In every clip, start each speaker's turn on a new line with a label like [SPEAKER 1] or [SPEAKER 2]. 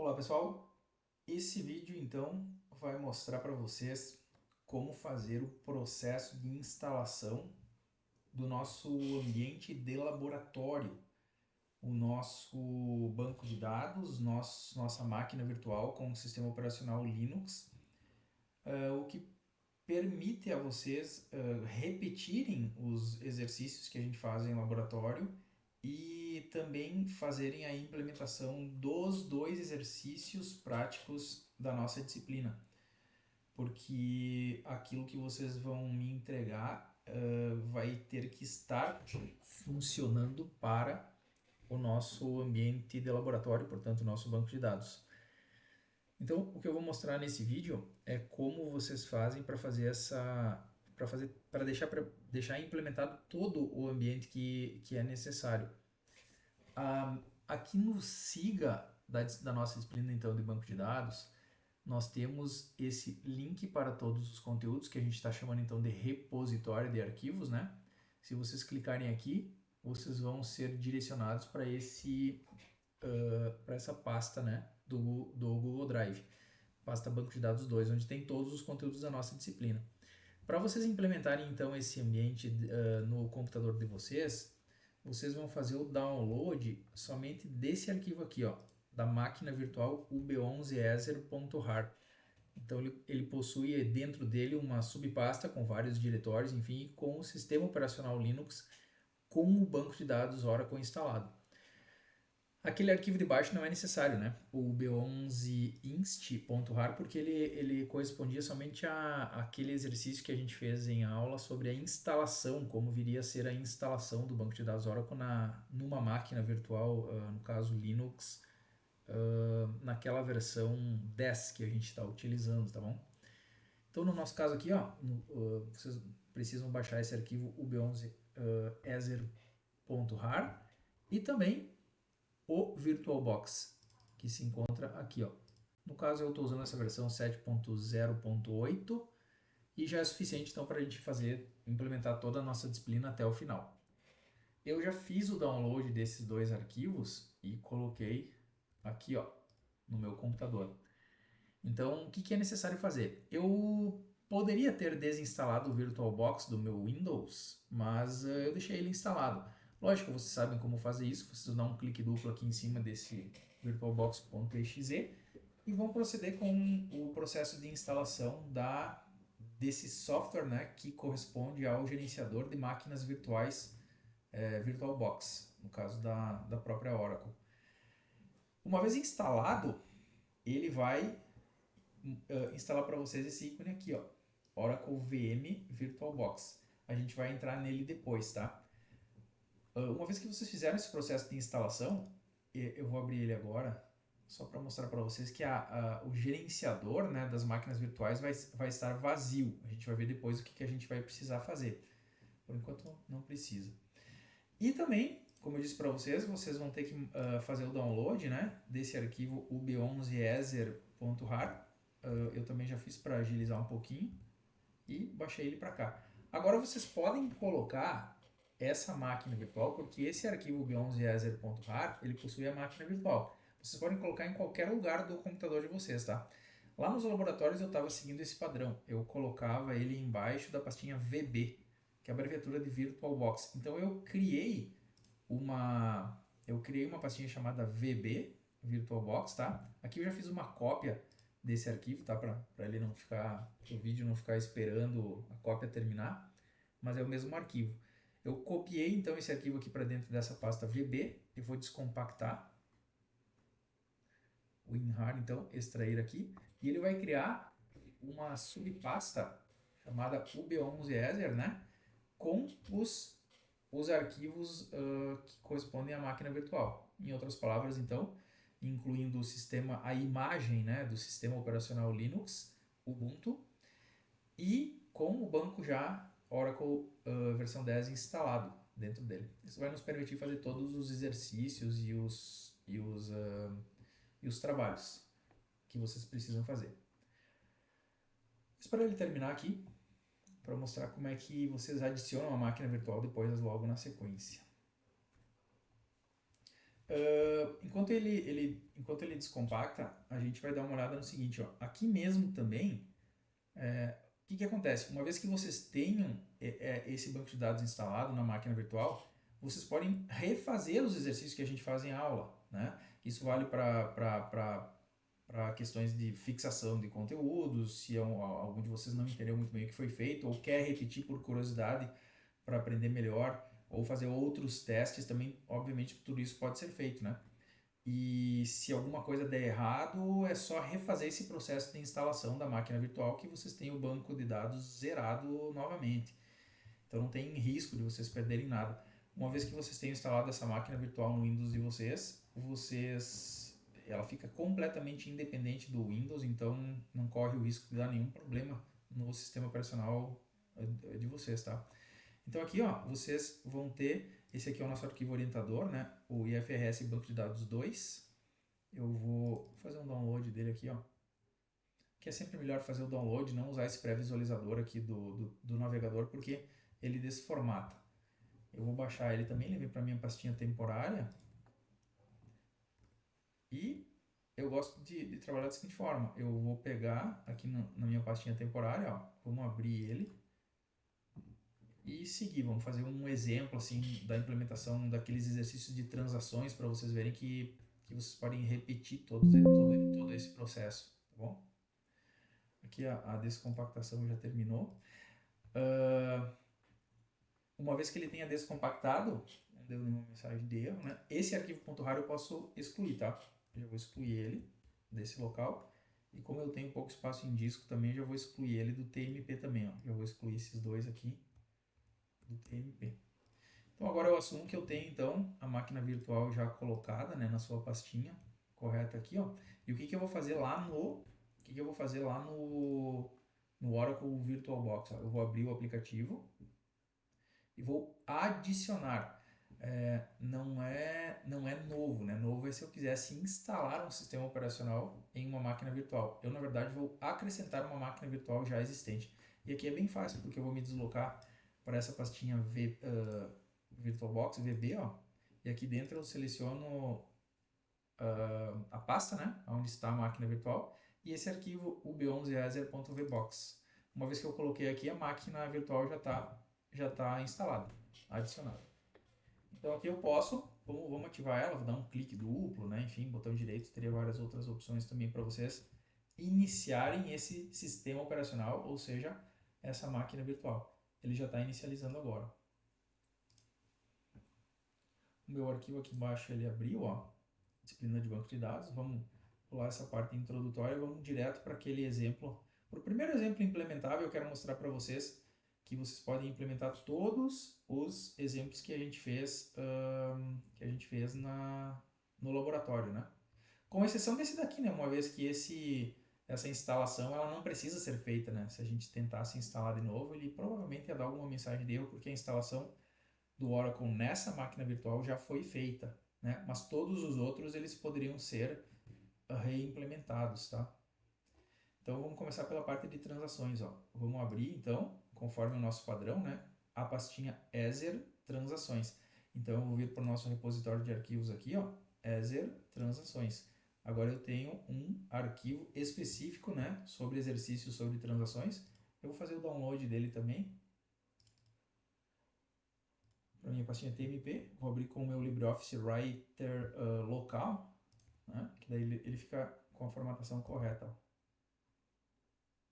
[SPEAKER 1] Olá pessoal, esse vídeo então vai mostrar para vocês como fazer o processo de instalação do nosso ambiente de laboratório, o nosso banco de dados, nossa máquina virtual com o sistema operacional Linux, o que permite a vocês repetirem os exercícios que a gente faz em laboratório e também fazerem a implementação dos dois exercícios práticos da nossa disciplina, porque aquilo que vocês vão me entregar vai ter que estar funcionando para o nosso ambiente de laboratório, portanto, o nosso banco de dados. Então, o que eu vou mostrar nesse vídeo é como vocês fazem para fazer essa para deixar implementado todo o ambiente que é necessário. Aqui no SIGA da nossa disciplina então de banco de dados, nós temos esse link para todos os conteúdos que a gente está chamando então de repositório de arquivos, né? Se vocês clicarem aqui, vocês vão ser direcionados para para essa pasta, né, do Google Drive, pasta Banco de Dados 2, onde tem todos os conteúdos da nossa disciplina. Para vocês implementarem então esse ambiente no computador de vocês, vocês vão fazer o download somente desse arquivo aqui, ó, da máquina virtual ub11ether.rar. Então ele possui dentro dele uma subpasta com vários diretórios, enfim, com o sistema operacional Linux com o banco de dados Oracle instalado. Aquele arquivo de baixo não é necessário, né? O b11inst.rar, porque ele correspondia somente àquele exercício que a gente fez em aula sobre a instalação, como viria a ser a instalação do banco de dados Oracle numa máquina virtual, no caso Linux, naquela versão 10 que a gente está utilizando, tá bom? Então, no nosso caso aqui, ó, vocês precisam baixar esse arquivo ub11ether.rar e também o VirtualBox, que se encontra aqui, ó. No caso, eu estou usando essa versão 7.0.8 e já é suficiente então para a gente implementar toda a nossa disciplina até o final. Eu já fiz o download desses dois arquivos e coloquei aqui, ó, no meu computador. Então, o que é necessário fazer? Eu poderia ter desinstalado o VirtualBox do meu Windows, mas eu deixei ele instalado. Lógico, vocês sabem como fazer isso, vocês dão um clique duplo aqui em cima desse virtualbox.exe e vão proceder com o processo de instalação desse software, né, que corresponde ao gerenciador de máquinas virtuais VirtualBox, no caso da própria Oracle. Uma vez instalado, ele vai instalar para vocês esse ícone aqui, ó, Oracle VM VirtualBox. A gente vai entrar nele depois, tá? Uma vez que vocês fizeram esse processo de instalação, eu vou abrir ele agora, só para mostrar para vocês que o gerenciador, né, das máquinas virtuais vai estar vazio. A gente vai ver depois o que a gente vai precisar fazer. Por enquanto não precisa. E também, como eu disse para vocês, vocês vão ter que fazer o download, né, desse arquivo ub11ether.rar. Eu também já fiz para agilizar um pouquinho e baixei ele para cá. Agora vocês podem colocar essa máquina virtual, porque esse arquivo b11ether.rar, ele possui a máquina virtual. Vocês podem colocar em qualquer lugar do computador de vocês, tá? Lá nos laboratórios eu estava seguindo esse padrão. Eu colocava ele embaixo da pastinha VB, que é a abreviatura de VirtualBox. Então eu criei uma pastinha chamada VB, VirtualBox, tá? Aqui eu já fiz uma cópia desse arquivo, tá? Para ele não ficar, o vídeo não ficar esperando a cópia terminar, mas é o mesmo arquivo. Eu copiei então esse arquivo aqui para dentro dessa pasta VB e vou descompactar o WinRAR, então extrair aqui, e ele vai criar uma subpasta chamada ub11ether, né? Com os arquivos que correspondem à máquina virtual. Em outras palavras, então, incluindo o sistema, a imagem, né, do sistema operacional Linux, Ubuntu, e com o banco já Oracle versão 10 instalado dentro dele. Isso vai nos permitir fazer todos os exercícios e os trabalhos que vocês precisam fazer. Espero ele terminar aqui para mostrar como é que vocês adicionam a máquina virtual depois logo na sequência. Enquanto ele descompacta, a gente vai dar uma olhada no seguinte, ó. Aqui mesmo também, o que que acontece? Uma vez que vocês tenham esse banco de dados instalado na máquina virtual, vocês podem refazer os exercícios que a gente faz em aula, né? Isso vale para questões de fixação de conteúdos, se algum de vocês não entendeu muito bem o que foi feito ou quer repetir por curiosidade para aprender melhor ou fazer outros testes também, obviamente tudo isso pode ser feito, né? E se alguma coisa der errado, é só refazer esse processo de instalação da máquina virtual que vocês têm o banco de dados zerado novamente. Então não tem risco de vocês perderem nada. Uma vez que vocês tenham instalado essa máquina virtual no Windows de ela fica completamente independente do Windows, então não corre o risco de dar nenhum problema no sistema operacional de vocês, tá? Então aqui, ó, vocês vão ter, esse aqui é o nosso arquivo orientador, né? O IFRS Banco de Dados 2. Eu vou fazer um download dele aqui, ó. Que é sempre melhor fazer o download, não usar esse pré-visualizador aqui do navegador, porque ele desformata. Eu vou baixar ele também, levei para minha pastinha temporária. E eu gosto de trabalhar da seguinte forma. Eu vou pegar aqui na minha pastinha temporária, ó, vamos abrir ele e seguir. Vamos fazer um exemplo assim da implementação daqueles exercícios de transações para vocês verem que vocês podem repetir todo esse processo, tá bom? Aqui a descompactação já terminou. Uma vez que ele tenha descompactado, não deu nenhuma mensagem de erro, né? Esse arquivo .rar eu posso excluir, tá? Já vou excluir ele desse local. E como eu tenho pouco espaço em disco também, já vou excluir ele do TMP também, ó. Já vou excluir esses dois aqui do TMP. Então agora eu assumo que eu tenho então a máquina virtual já colocada, né, na sua pastinha correta aqui, ó. E o que que eu vou fazer lá no Oracle VirtualBox, ó? Eu vou abrir o aplicativo e vou adicionar. Não é novo, né? Novo é se eu quisesse instalar um sistema operacional em uma máquina virtual. Eu, na verdade, vou acrescentar uma máquina virtual já existente. E aqui é bem fácil, porque eu vou me deslocar para essa pastinha VirtualBox, VB, ó. E aqui dentro eu seleciono a pasta, né? Onde está a máquina virtual. E esse arquivo ub11ezer.vbox. Uma vez que eu coloquei aqui, a máquina virtual já tá instalada, adicionada. Então aqui eu posso, vamos ativar ela, vou dar um clique duplo, né? Enfim, botão direito, teria várias outras opções também para vocês iniciarem esse sistema operacional, ou seja, essa máquina virtual. Ele já está inicializando agora. O meu arquivo aqui embaixo ele abriu, ó, disciplina de banco de dados. Vamos pular essa parte introdutória e vamos direto para aquele exemplo. Para o primeiro exemplo implementável, eu quero mostrar para vocês que vocês podem implementar todos os exemplos que a gente fez, no laboratório, né? Com exceção desse daqui, né? Uma vez que essa instalação ela não precisa ser feita, né? Se a gente tentasse instalar de novo, ele provavelmente ia dar alguma mensagem de erro, porque a instalação do Oracle nessa máquina virtual já foi feita, né? Mas todos os outros eles poderiam ser reimplementados, tá? Então vamos começar pela parte de transações, ó. Vamos abrir então, conforme o nosso padrão, né? A pastinha Ezer Transações. Então eu vou vir para o nosso repositório de arquivos aqui, ó, Ezer Transações. Agora eu tenho um arquivo específico, né, sobre exercícios sobre transações. Eu vou fazer o download dele também para minha pastinha TMP. Vou abrir com o meu LibreOffice Writer local, né, que daí ele fica com a formatação correta, ó.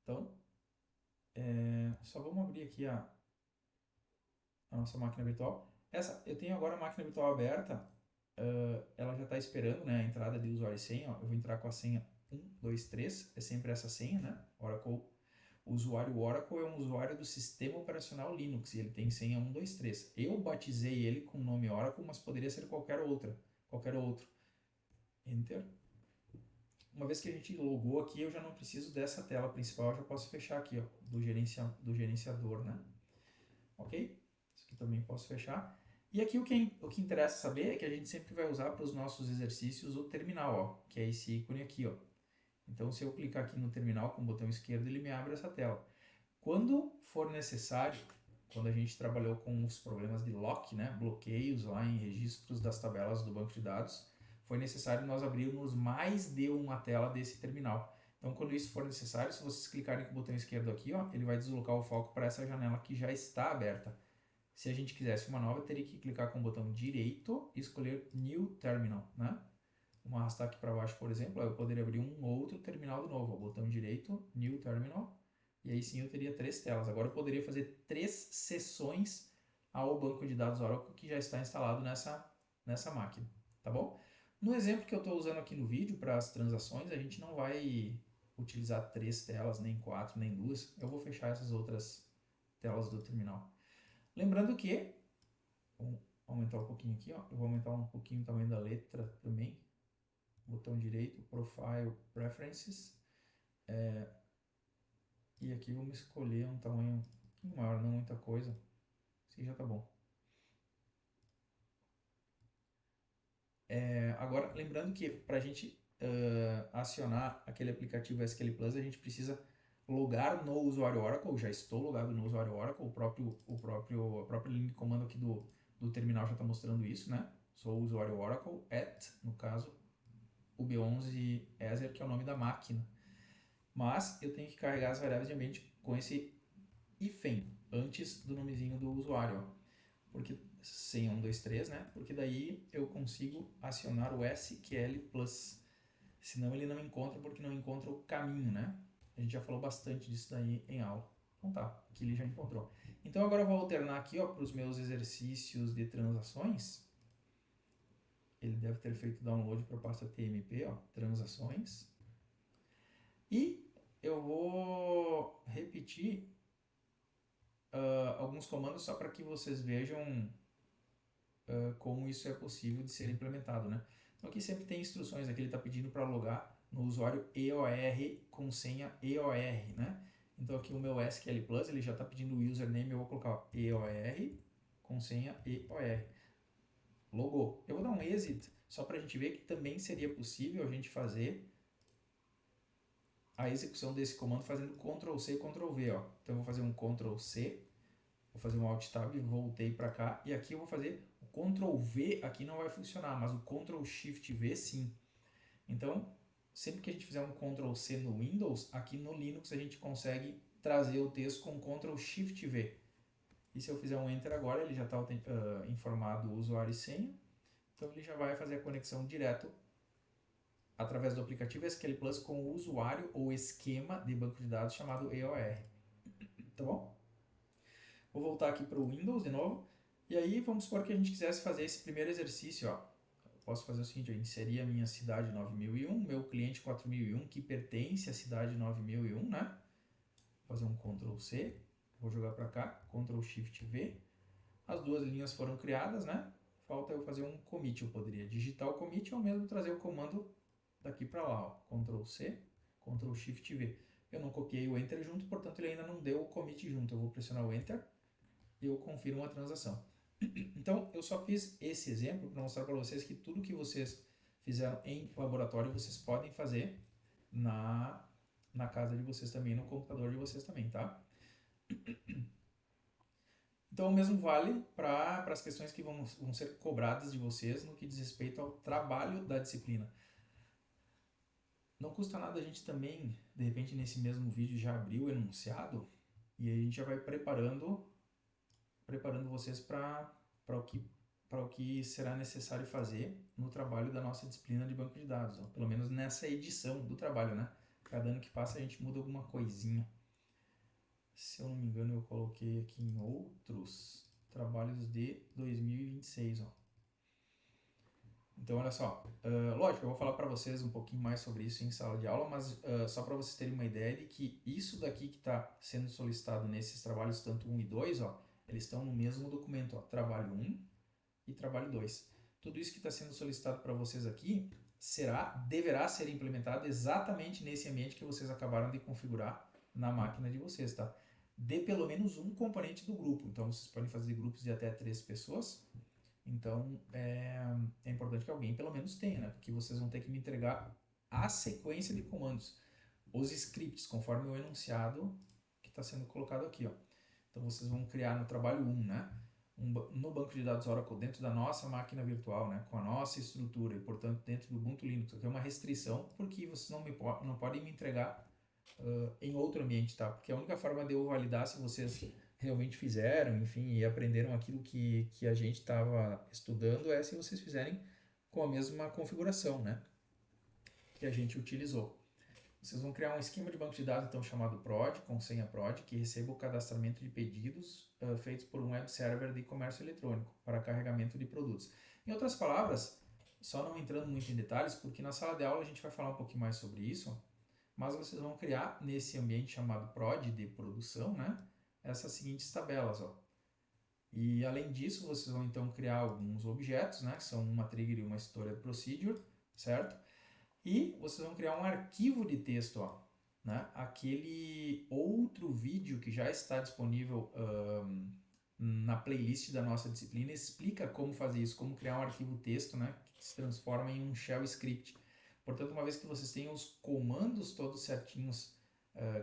[SPEAKER 1] Então, só vamos abrir aqui a nossa máquina virtual. Eu tenho agora a máquina virtual aberta, ela já está esperando, né, a entrada de usuário e senha. Ó. Eu vou entrar com a senha 123, é sempre essa senha, né? Oracle. O usuário Oracle é um usuário do sistema operacional Linux e ele tem senha 123. Eu batizei ele com o nome Oracle, mas poderia ser qualquer outro. Enter. Uma vez que a gente logou aqui, eu já não preciso dessa tela principal, eu já posso fechar aqui, ó, do gerenciador, né? Ok? Isso aqui também posso fechar. E aqui o que interessa saber é que a gente sempre vai usar para os nossos exercícios o terminal, ó, que é esse ícone aqui, ó. Então, se eu clicar aqui no terminal com o botão esquerdo, ele me abre essa tela. Quando for necessário, quando a gente trabalhou com os problemas de lock, né, bloqueios lá em registros das tabelas do banco de dados, foi necessário nós abrirmos mais de uma tela desse terminal. Então, quando isso for necessário, se vocês clicarem com o botão esquerdo aqui, ó, ele vai deslocar o foco para essa janela que já está aberta. Se a gente quisesse uma nova, teria que clicar com o botão direito e escolher New Terminal, né? Vamos arrastar aqui para baixo, por exemplo, eu poderia abrir um outro terminal de novo, ó, botão direito, New Terminal, e aí sim eu teria 3 telas. Agora eu poderia fazer 3 sessões ao banco de dados Oracle que já está instalado nessa máquina, tá bom? No exemplo que eu estou usando aqui no vídeo para as transações, a gente não vai utilizar 3 telas, nem 4, nem 2. Eu vou fechar essas outras telas do terminal. Lembrando que, vamos aumentar um pouquinho aqui, ó, eu vou aumentar um pouquinho o tamanho da letra também, botão direito, Profile Preferences, e aqui vamos escolher um tamanho um pouquinho maior, não muita coisa, assim já tá bom. Agora, lembrando que para a gente acionar aquele aplicativo SQL Plus, a gente precisa logar no usuário Oracle, já estou logado no usuário Oracle, a própria linha de comando aqui do terminal já está mostrando isso, né? Sou o usuário Oracle, no caso, o B11 Ether, que é o nome da máquina. Mas eu tenho que carregar as variáveis de ambiente com esse hífen antes do nomezinho do usuário, ó. Porque sem 1, 2, 3, né? Porque daí eu consigo acionar o SQL Plus. Senão ele não encontra, porque não encontra o caminho, né? A gente já falou bastante disso daí em aula. Então tá, aqui ele já encontrou. Então agora eu vou alternar aqui para os meus exercícios de transações. Ele deve ter feito download para a pasta TMP, ó, transações. E eu vou repetir alguns comandos só para que vocês vejam como isso é possível de ser implementado, né? Então aqui sempre tem instruções, aqui ele está pedindo para logar no usuário EOR com senha EOR, né? Então aqui o meu SQL Plus, ele já está pedindo o username, eu vou colocar EOR com senha EOR. Logou. Eu vou dar um exit, só para a gente ver que também seria possível a gente fazer a execução desse comando fazendo Ctrl+C e Ctrl+V, ó. Então eu vou fazer um Ctrl+C, vou fazer um Alt Tab, voltei para cá, e aqui eu vou fazer o Ctrl+V, aqui não vai funcionar, mas o Ctrl+Shift+V sim. Então, sempre que a gente fizer um Ctrl+C no Windows, aqui no Linux a gente consegue trazer o texto com Ctrl+Shift+V. E se eu fizer um Enter agora, ele já está informado o usuário e senha, então ele já vai fazer a conexão direto através do aplicativo SQL Plus com o usuário ou esquema de banco de dados chamado EOR. Tá bom? Vou voltar aqui para o Windows de novo. E aí vamos supor que a gente quisesse fazer esse primeiro exercício. Ó. Eu posso fazer o seguinte, eu inserir a minha cidade 9001, meu cliente 4001, que pertence à cidade 9001, né? Vou fazer um Ctrl+C, vou jogar para cá, Ctrl+Shift+V. As duas linhas foram criadas, né? Falta eu fazer um commit. Eu poderia digitar o commit ou mesmo trazer o comando daqui para lá, ó. Ctrl+C, Ctrl+Shift+V. Eu não copiei o Enter junto, portanto ele ainda não deu o commit junto. Eu vou pressionar o Enter e eu confirmo a transação. Então, eu só fiz esse exemplo para mostrar para vocês que tudo que vocês fizeram em laboratório, vocês podem fazer na casa de vocês também, no computador de vocês também, tá? Então, o mesmo vale para as questões que vão ser cobradas de vocês no que diz respeito ao trabalho da disciplina. Não custa nada a gente também, de repente, nesse mesmo vídeo já abrir o enunciado e a gente já vai preparando vocês para o que será necessário fazer no trabalho da nossa disciplina de banco de dados, ó. Pelo menos nessa edição do trabalho, né? Cada ano que passa a gente muda alguma coisinha. Se eu não me engano, eu coloquei aqui em outros trabalhos de 2026, ó. Então, olha só, lógico, eu vou falar para vocês um pouquinho mais sobre isso em sala de aula, mas só para vocês terem uma ideia de que isso daqui que está sendo solicitado nesses trabalhos, tanto 1 e 2, ó, eles estão no mesmo documento, ó, trabalho 1 e trabalho 2. Tudo isso que está sendo solicitado para vocês aqui deverá ser implementado exatamente nesse ambiente que vocês acabaram de configurar na máquina de vocês, tá? De pelo menos um componente do grupo. Então, vocês podem fazer grupos de até 3 pessoas. Então, é importante que alguém pelo menos tenha, né? Porque vocês vão ter que me entregar a sequência de comandos, os scripts, conforme o enunciado que está sendo colocado aqui, ó. Então vocês vão criar no trabalho 1, né? No banco de dados Oracle dentro da nossa máquina virtual, né? Com a nossa estrutura e, portanto, dentro do Ubuntu Linux. Aqui é uma restrição porque vocês não podem me entregar em outro ambiente, tá? Porque a única forma de eu validar se vocês realmente fizeram, enfim, e aprenderam aquilo que a gente estava estudando é se vocês fizerem com a mesma configuração, né? Que a gente utilizou. Vocês vão criar um esquema de banco de dados então chamado prod, com senha prod, que receba o cadastramento de pedidos feitos por um web server de comércio eletrônico para carregamento de produtos. Em outras palavras, só não entrando muito em detalhes, porque na sala de aula a gente vai falar um pouquinho mais sobre isso, mas vocês vão criar nesse ambiente chamado prod de produção, né, essas seguintes tabelas, ó. E além disso, vocês vão então criar alguns objetos, né, que são uma trigger e uma stored procedure, certo? E vocês vão criar um arquivo de texto, ó, né? Aquele outro vídeo que já está disponível na playlist da nossa disciplina explica como fazer isso, como criar um arquivo texto, né? Que se transforma em um shell script. Portanto, uma vez que vocês tenham os comandos todos certinhos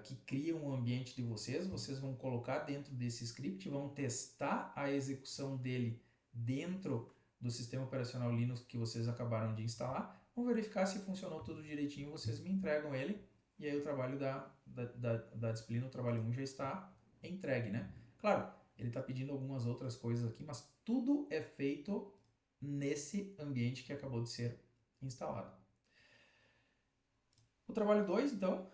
[SPEAKER 1] que criam o ambiente de vocês, vocês vão colocar dentro desse script, vão testar a execução dele dentro do sistema operacional Linux que vocês acabaram de instalar. Vamos verificar se funcionou tudo direitinho, vocês me entregam ele e aí o trabalho da disciplina, o trabalho 1 já está entregue, né? Claro, ele está pedindo algumas outras coisas aqui, mas tudo é feito nesse ambiente que acabou de ser instalado. O trabalho 2, então,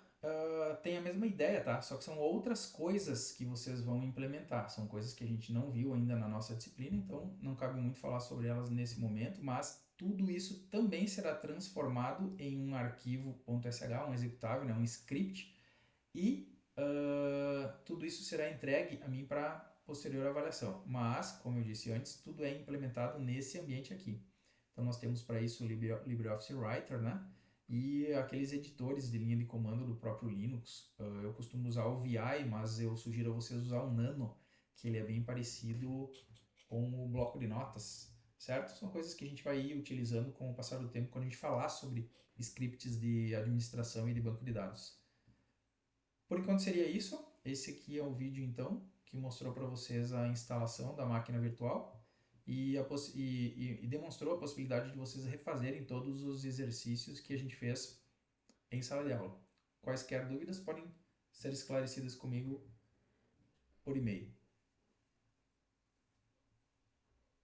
[SPEAKER 1] tem a mesma ideia, tá? Só que são outras coisas que vocês vão implementar. São coisas que a gente não viu ainda na nossa disciplina, então não cabe muito falar sobre elas nesse momento, mas tudo isso também será transformado em um arquivo .sh, um executável, né? Um script, e tudo isso será entregue a mim para posterior avaliação. Mas, como eu disse antes, tudo é implementado nesse ambiente aqui. Então nós temos para isso o LibreOffice Writer, né? E aqueles editores de linha de comando do próprio Linux. Eu costumo usar o VI, mas eu sugiro a vocês usar o Nano, que ele é bem parecido com o bloco de notas, certo? São coisas que a gente vai ir utilizando com o passar do tempo quando a gente falar sobre scripts de administração e de banco de dados. Por enquanto seria isso. Esse aqui é o vídeo, então, que mostrou para vocês a instalação da máquina virtual e demonstrou a possibilidade de vocês refazerem todos os exercícios que a gente fez em sala de aula. Quaisquer dúvidas podem ser esclarecidas comigo por e-mail.